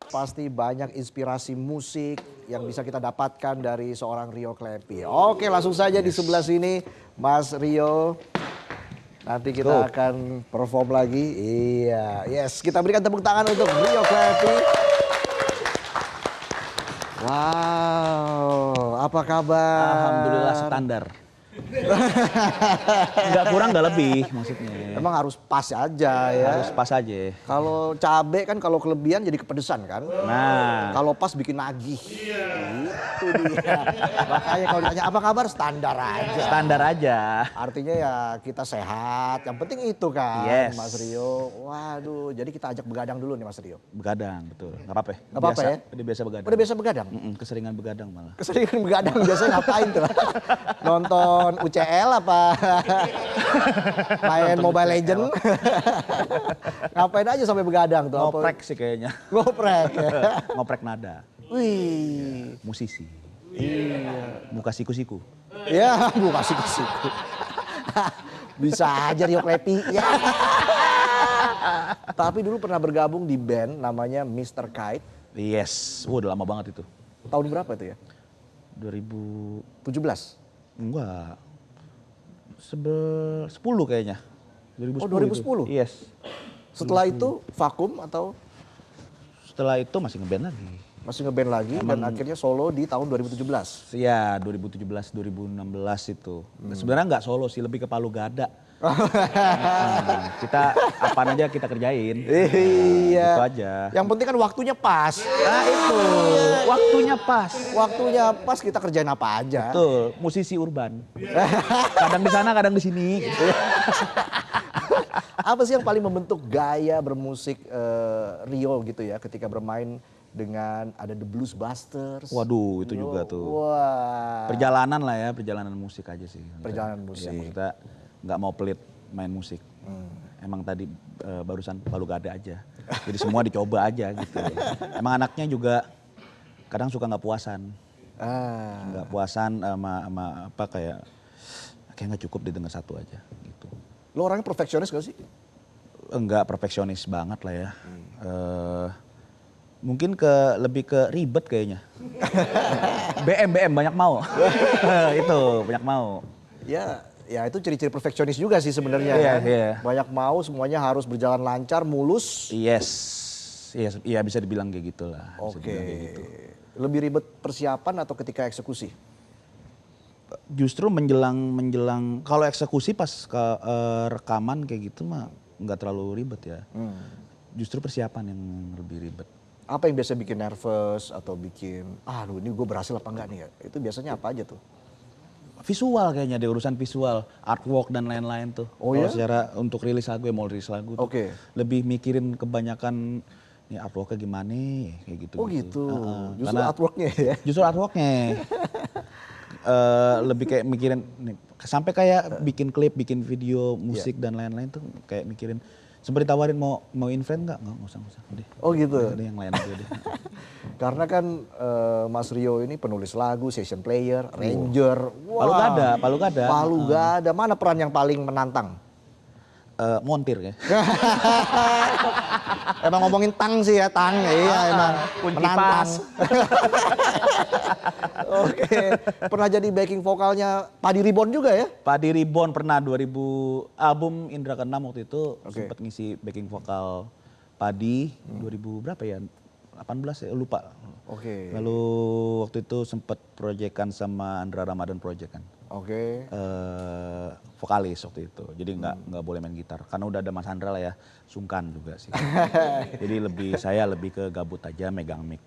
Pasti banyak inspirasi musik yang bisa kita dapatkan dari seorang Rio Klepi. Oke, langsung saja di sebelah sini Mas Rio. Nanti kita akan perform lagi. Iya, yes. Kita berikan tepuk tangan untuk Rio Klepi. Wow, apa kabar? Alhamdulillah standar. Nggak kurang nggak lebih maksudnya. Emang harus pas aja ya. Harus pas aja. Kalau cabe kan kalau kelebihan jadi kepedesan kan. Nah. Kalau pas bikin nagih. Itu dia. Makanya kalau ditanya apa kabar standar aja. Standar aja. Artinya ya kita sehat. Yang penting itu kan Yes. Mas Rio. Waduh, jadi kita ajak begadang dulu nih Mas Rio. Begadang, betul. Nggak apa-apa. Nggak apa-apa ya? Udah biasa begadang. Udah biasa begadang? Keseringan begadang malah. Keseringan begadang biasanya ngapain tuh? Nonton UCL apa? Main Mobile Legend? Ngapain aja sampai begadang tuh? Ngoprek sih kayaknya. Ngoprek ya? Ngoprek nada. Wih. Musisi. Iya. Muka siku-siku. Ya, bukan siku-siku. Bisa aja Rio Klepi. Ya. Tapi dulu pernah bergabung di band namanya Mr. Kite. Yes. Udah lama banget itu. Tahun berapa itu ya? 2017. 17? Enggak. 10 kayaknya. 2010 Oh 2010? Itu. Yes. Setelah itu vakum atau? Setelah itu masih ngeband lagi. Masih ngeband lagi dan akhirnya solo di tahun 2017? Iya 2017, 2016 itu. Sebenarnya nggak solo sih, lebih ke Palu Gada. Kita apaan aja kita kerjain. Iya. Itu aja. Yang penting kan waktunya pas. Nah itu, waktunya pas. Waktunya pas kita kerjain apa aja. Betul, musisi urban. Kadang di sana, kadang di sini. Apa sih yang paling membentuk gaya bermusik Rio gitu ya ketika bermain dengan ada The Blues Busters. Waduh, itu juga tuh. Wah. Perjalanan lah ya, perjalanan musik aja sih. Perjalanan musik. Ya, maksudnya nggak mau pelit main musik. Emang tadi barusan Palu Gada aja. Jadi semua dicoba aja gitu. Emang anaknya juga kadang suka nggak puasan. Nggak puasan sama apa kayak nggak cukup didengar satu aja gitu. Lo orangnya perfeksionis gak sih? Enggak perfeksionis banget lah ya. Mungkin lebih ke ribet kayaknya. BM banyak mau. Itu banyak mau. Ya itu ciri-ciri perfeksionis juga sih sebenarnya kan. Banyak mau semuanya harus berjalan lancar, mulus. Yes. Iya bisa dibilang kayak gitulah. Oke. Gitu. Lebih ribet persiapan atau ketika eksekusi? Justru menjelang kalau eksekusi pas ke rekaman kayak gitu mah nggak terlalu ribet ya. Justru persiapan yang lebih ribet. Apa yang biasa bikin nervous atau bikin, aduh ini gue berhasil apa enggak nih ya? Itu biasanya apa aja tuh? Visual kayaknya deh, urusan visual, artwork dan lain-lain tuh. Oh kalau ya? secara untuk rilis lagu ya mau rilis lagu tuh. Lebih mikirin kebanyakan nih artworknya gimana kayak gitu. Oh gitu, justru karena artworknya ya? Justru artworknya. Lebih kayak mikirin, nih, sampai kayak bikin klip, bikin video, musik dan lain-lain tuh kayak mikirin. Sempat ditawarin mau in-friend nggak usah udah. Oh gitu. Udah yang lain aja deh. Karena kan Mas Rio ini penulis lagu, session player, arranger. Wah. Palu Gada. Mana peran yang paling menantang? Montir ya. Emang ngomongin tang sih ya, tang. Iya emang Kunci menantang. pas. Oke, pernah jadi backing vokalnya Padi Reborn juga ya? Padi Reborn pernah 2000 album Indra Keenam waktu itu sempat ngisi backing vokal Padi 2000 berapa ya? 18 ya lupa. Oke. Lalu waktu itu sempat proyekan sama Andra Ramadan Project kan. Oke. Vokalis waktu itu. Jadi nggak boleh main gitar karena udah ada Mas Andra lah ya. Sungkan juga sih. Jadi saya lebih ke gabut aja megang mic.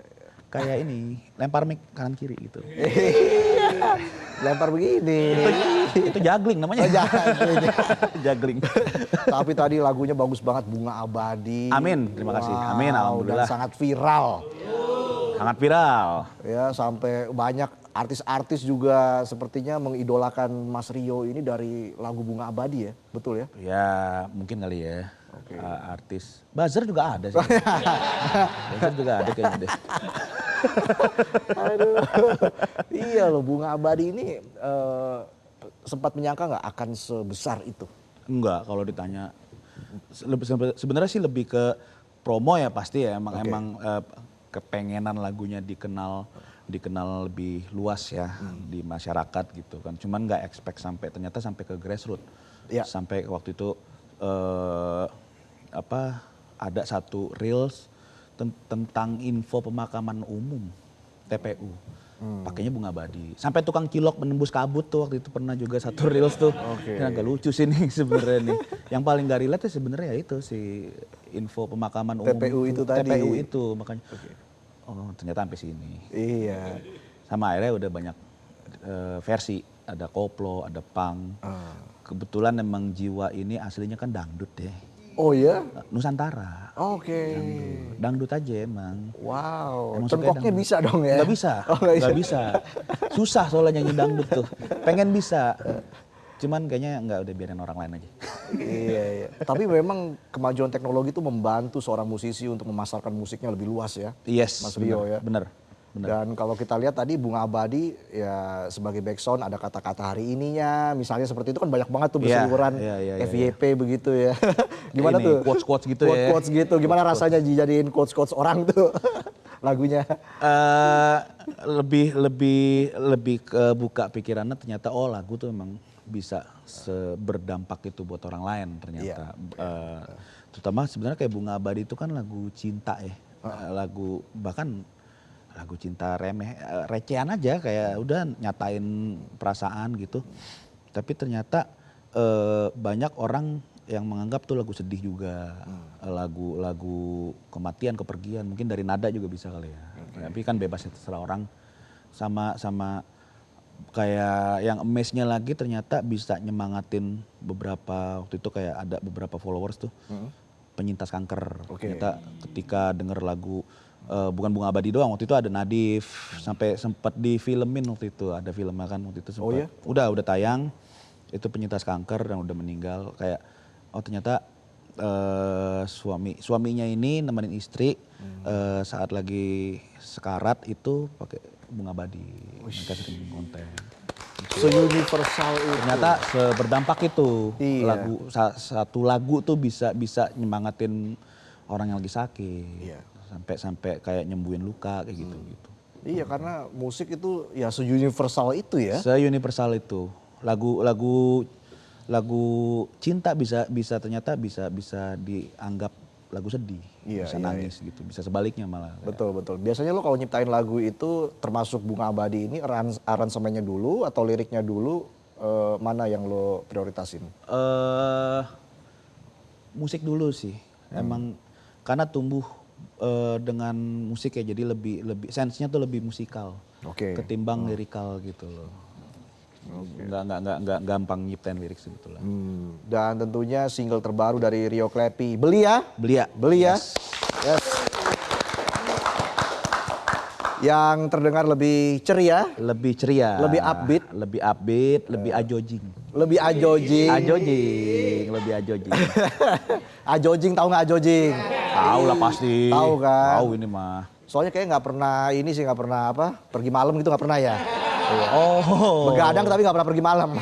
Kayak ini, lempar mic kanan kiri gitu. Lempar begini. Itu juggling namanya. Juggling. Tapi tadi lagunya bagus banget, Bunga Abadi. Amin, terima kasih. Amin, alhamdulillah. Dan sangat viral. Sangat viral. Ya, sampai banyak artis-artis juga sepertinya mengidolakan Mas Rio ini dari lagu Bunga Abadi ya, betul ya? Ya, mungkin kali ya. Artis. Buzzer juga ada sih. Buzzer juga ada kayaknya deh. Aduh. Iya loh, Bunga Abadi ini sempat menyangka nggak akan sebesar itu? Enggak, kalau ditanya sebenarnya sih lebih ke promo ya pasti ya emang kepengenan lagunya dikenal lebih luas ya di masyarakat gitu kan. Cuman nggak expect ternyata sampai ke grassroots. Ya. Sampai waktu itu ada satu reels tentang info pemakaman umum TPU. Pakainya bunga abadi. Sampai tukang cilok menembus kabut tuh waktu itu pernah juga satu reels tuh. Ini agak lucu sih nih sebenarnya nih. Yang paling gak relate sebenarnya ya itu si info pemakaman umum TPU itu tadi. TPU itu makanya. Oh ternyata sampai sini. Iya. Sama akhirnya udah banyak versi. Ada koplo, ada punk. Kebetulan emang jiwa ini aslinya kan dangdut deh. Oh ya? Nusantara. Oke. Dangdut aja emang. Wow. Emang Cengkoknya sukanya bisa dong ya? Nggak bisa. Oh, Nggak bisa. Susah soalnya nyanyi dangdut tuh. Pengen bisa. Cuman kayaknya nggak, udah biarin orang lain aja. Iya. Tapi memang kemajuan teknologi itu membantu seorang musisi untuk memasarkan musiknya lebih luas ya. Yes. Mas Rio ya. Bener. Dan kalau kita lihat tadi Bunga Abadi ya sebagai backsound ada kata-kata hari ininya. Misalnya seperti itu kan banyak banget tuh berseliweran FYP begitu ya. Gimana ini, tuh? Quotes-quotes gitu ya. Quotes gitu. Gimana rasanya dijadiin quotes-quotes orang tuh lagunya? Lebih ke buka pikirannya ternyata lagu tuh emang bisa berdampak itu buat orang lain ternyata. Terutama sebenarnya kayak Bunga Abadi itu kan lagu cinta ya. Lagu cinta recehan aja kayak udah nyatain perasaan gitu. Tapi ternyata banyak orang yang menganggap tuh lagu sedih juga. Lagu kematian, kepergian, mungkin dari nada juga bisa kali ya. Tapi kan bebas, terserah orang. Sama kayak yang amaze-nya lagi ternyata bisa nyemangatin beberapa, waktu itu kayak ada beberapa followers tuh. Penyintas kanker. Ternyata ketika denger lagu bukan Bunga Abadi doang, waktu itu ada Nadif, sampai sempat difilmin waktu itu, ada filmnya kan waktu itu sempat. Udah tayang, itu penyintas kanker dan udah meninggal. Kayak ternyata suaminya ini nemenin istri saat lagi sekarat itu pakai Bunga Abadi. Mereka sering konten. Se-universal itu. Ternyata berdampak itu. Satu lagu tuh bisa nyemangatin orang yang lagi sakit. Sampai kayak nyembuhin luka kayak gitu. Iya, karena musik itu ya se-universal itu ya. Se-universal itu. Lagu cinta ternyata bisa dianggap lagu sedih. Bisa nangis gitu, bisa sebaliknya malah. Betul. Biasanya lo kalau nyiptain lagu itu termasuk Bunga Abadi ini aransemennya dulu atau liriknya dulu, mana yang lo prioritasin? Musik dulu sih. Emang karena tumbuh dengan musik ya, jadi lebih sense-nya tuh lebih musikal ketimbang lirikal gitu loh. Nggak gampang nyiptain lirik sebetulnya. Dan tentunya single terbaru dari Rio Klepi, Belia. Yes. Yang terdengar lebih ceria, lebih upbeat, lebih ajojing. Lebih ajojing. Ajojing, tahu nggak ajojing? Tahu lah pasti. Tahu kan? Tahu ini mah. Soalnya kayaknya nggak pernah pergi malam gitu, nggak pernah ya. Oh. Begadang tapi nggak pernah pergi malam.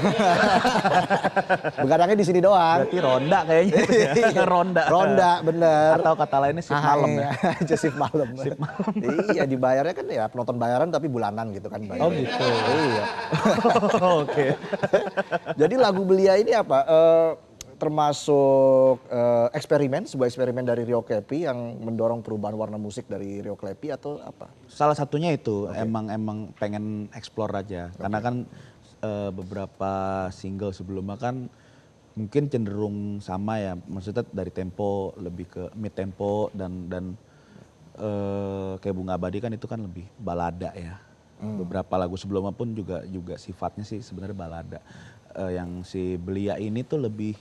Begadangnya di sini doang. Berarti ronda kayaknya. Ronda, bener. Atau kata lainnya shift malam ya. Aja shift malam. Iya, dibayarnya kan ya penonton bayaran tapi bulanan gitu kan bayarnya. Oh gitu. Iya. Oke. Jadi lagu Belia ini apa? Termasuk sebuah eksperimen dari Rio Klepi yang mendorong perubahan warna musik dari Rio Klepi atau apa? Salah satunya itu emang pengen explore aja. Karena kan beberapa single sebelumnya kan mungkin cenderung sama ya. Maksudnya dari tempo lebih ke mid tempo dan kayak Bunga Abadi kan itu kan lebih balada ya. Beberapa lagu sebelumnya pun juga sifatnya sih sebenarnya balada. Yang si Belia ini tuh lebih,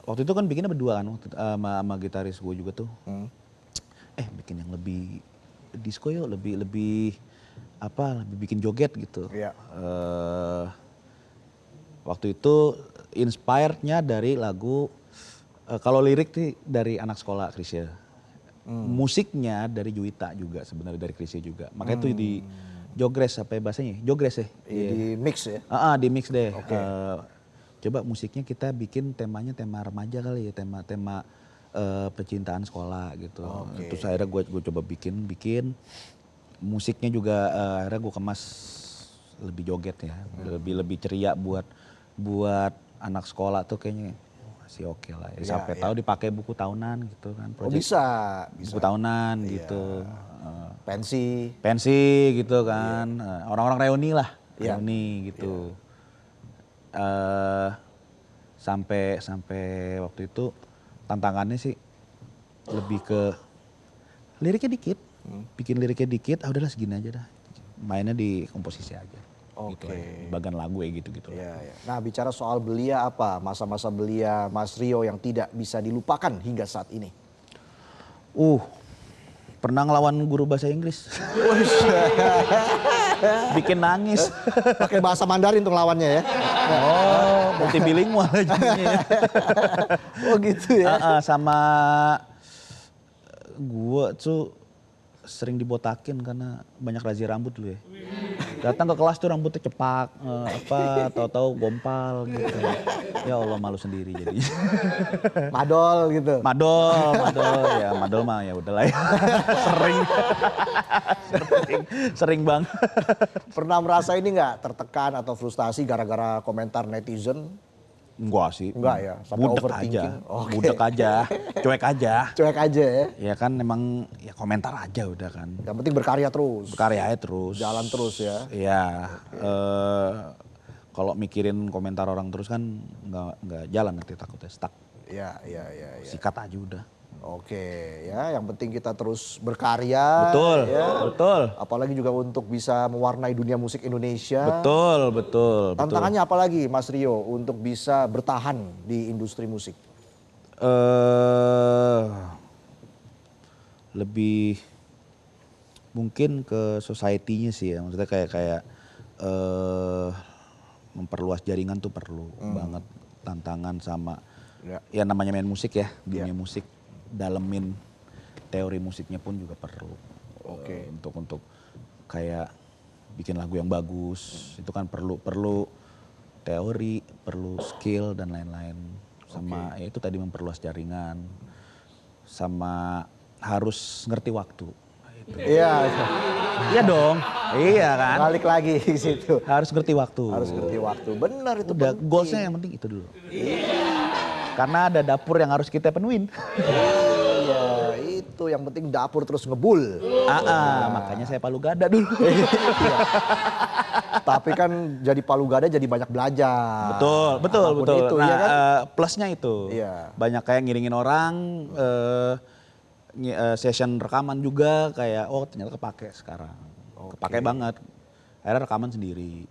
waktu itu kan bikinnya berdua kan sama gitaris gue juga tuh. Bikin yang lebih disco yuk, lebih bikin joget gitu. Waktu itu inspirednya dari lagu, kalau lirik nih dari Anak Sekolah Chrisye. Musiknya dari Juwita juga sebenarnya, dari Chrisye juga. Makanya itu di jogres apa ya bahasanya? Jogres ya? Di mix ya? Di mix deh. Coba musiknya kita bikin temanya tema remaja kali ya, tema pecintaan sekolah gitu. Terus akhirnya gue coba bikin musiknya juga akhirnya gue kemas lebih joget ya, lebih ceria buat anak sekolah tuh kayaknya masih oke lah. Ya, sampai tahu dipakai buku tahunan gitu kan. Oh bisa. Buku tahunan gitu. Pensi gitu kan. Orang-orang reuni lah, reuni gitu. Sampai waktu itu tantangannya sih lebih ke liriknya dikit, bikin liriknya dikit, udahlah segini aja dah, mainnya di komposisi aja. Gitu aja. Bagian lagu ya gitu. Nah bicara soal belia apa masa-masa belia Mas Rio yang tidak bisa dilupakan hingga saat ini? Pernah ngelawan guru bahasa Inggris. Bikin nangis. Pakai bahasa Mandarin untuk lawannya ya? Multibilingual jadinya. Oh gitu ya? Sama gue tuh sering dibotakin karena banyak razia rambut dulu ya. Datang ke kelas tuh rambutnya cepak, tahu-tahu gompal gitu. Ya Allah malu sendiri jadi. Madol gitu. Madol mah ya udahlah ya. sering banget. Pernah merasa ini nggak tertekan atau frustasi gara-gara komentar netizen? Enggak sih. Enggak ya, sampai overthinking. Budek aja, cuek aja. Cuek aja ya? Ya kan emang ya komentar aja udah kan. Yang penting berkarya terus. Berkarya aja terus. Jalan terus ya? Iya. Kalau mikirin komentar orang terus kan nggak jalan nanti takutnya stuck. Iya. Sikat aja udah. Oke ya, yang penting kita terus berkarya. Betul. Apalagi juga untuk bisa mewarnai dunia musik Indonesia. Betul. Tantangannya apa lagi Mas Rio untuk bisa bertahan di industri musik? Lebih mungkin ke society-nya sih ya, maksudnya kayak memperluas jaringan tuh perlu banget, tantangan sama ya namanya main musik ya, dunia musik. Dalemin teori musiknya pun juga perlu. Untuk kayak bikin lagu yang bagus itu kan perlu teori, perlu skill dan lain-lain. Sama ya itu tadi memperluas jaringan, sama harus ngerti waktu. Iya. Iya dong. Iya kan. Balik lagi ke situ. Harus ngerti waktu. Benar itu. Udah goalsnya yang penting itu dulu. Karena ada dapur yang harus kita penuhin. Iya, itu yang penting dapur terus ngebul. Makanya saya Palu Gada dulu. Tapi kan jadi Palu Gada jadi banyak belajar. Betul. Itu, Nah, ya kan? Plusnya itu. Iya. Banyak kayak ngiringin orang, session rekaman juga kayak ternyata kepake sekarang. Kepake banget. Akhirnya rekaman sendiri.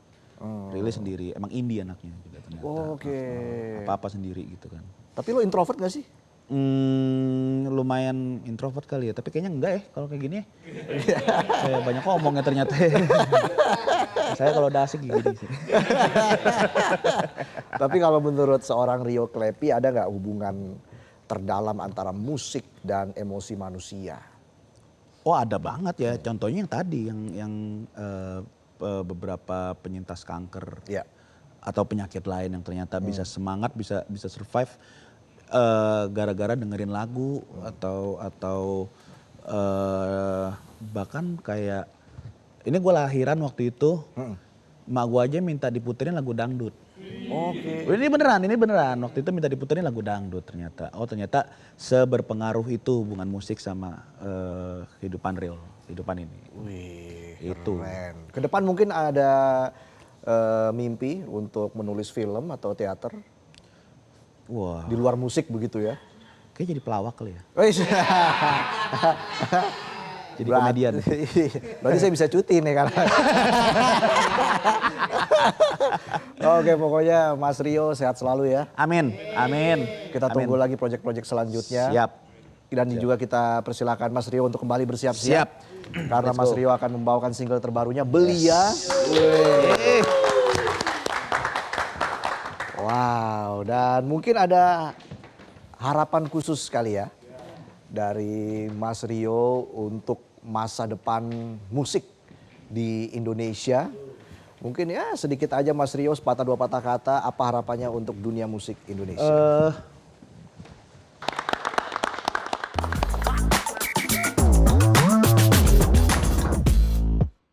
Rilis sendiri. Emang indie anaknya juga ternyata. Apa-apa sendiri gitu kan. Tapi lo introvert gak sih? Lumayan introvert kali ya, tapi kayaknya enggak ya kalau kayak gini ya. Kayak banyak ngomongnya ternyata. Saya kalau udah asik gini sih. Tapi kalau menurut seorang Rio Klepi ada nggak hubungan terdalam antara musik dan emosi manusia? Ada banget ya. Contohnya yang tadi yang beberapa penyintas kanker atau penyakit lain yang ternyata bisa semangat, bisa survive gara-gara dengerin lagu atau bahkan kayak ini gue lahiran waktu itu, emak gue aja minta diputerin lagu dangdut. Ini beneran. Waktu itu minta diputerin lagu dangdut ternyata. Ternyata seberpengaruh itu hubungan musik sama kehidupan real, kehidupan ini. Itu. Keren. Ke depan mungkin ada mimpi untuk menulis film atau teater? Di luar musik begitu ya? Kayaknya jadi pelawak kali ya. Jadi komedian. Berarti saya bisa cuti nih kan. Oke, pokoknya Mas Rio sehat selalu ya. Amin. Kita tunggu lagi proyek-proyek selanjutnya. Siap. Dan juga kita persilakan Mas Rio untuk kembali bersiap-siap. Karena Mas Rio akan membawakan single terbarunya Belia. Wow, dan mungkin ada harapan khusus sekali ya dari Mas Rio untuk masa depan musik di Indonesia. Mungkin ya sedikit aja Mas Rio sepatah dua patah kata apa harapannya untuk dunia musik Indonesia.